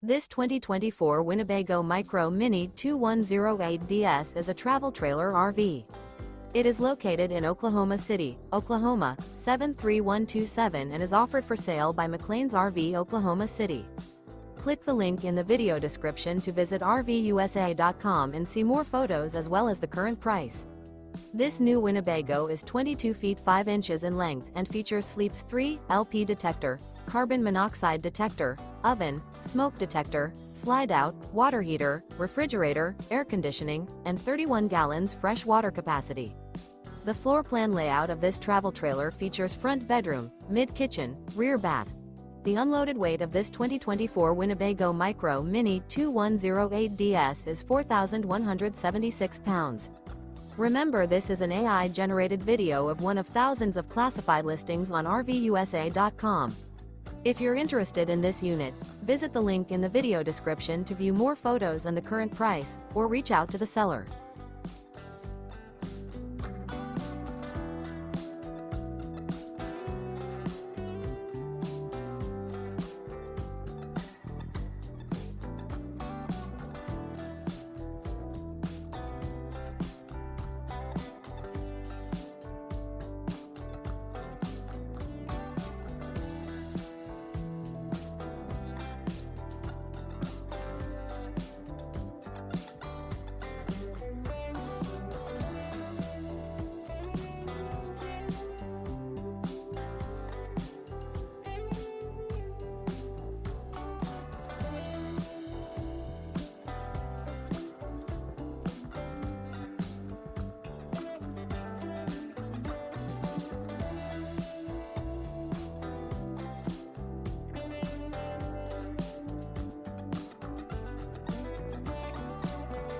This 2024 Winnebago Micro Minnie 2108DS is a travel trailer RV. It is located in Oklahoma City, Oklahoma, 73127 and is offered for sale by McClain's RV Oklahoma City. Click the link in the video description to visit RVUSA.com and see more photos as well as the current price. This new Winnebago is 22 feet 5 inches in length and features Sleep's 3 LP detector, carbon monoxide detector, oven, smoke detector, slide-out, water heater, refrigerator, air conditioning, and 31 gallons fresh water capacity. The floor plan layout of this travel trailer features front bedroom, mid-kitchen, rear bath. The unloaded weight of this 2024 Winnebago Micro Minnie 2108DS is 4,176 pounds. Remember, this is an AI-generated video of one of thousands of classified listings on RVUSA.com. If you're interested in this unit, visit the link in the video description to view more photos and the current price, or reach out to the seller.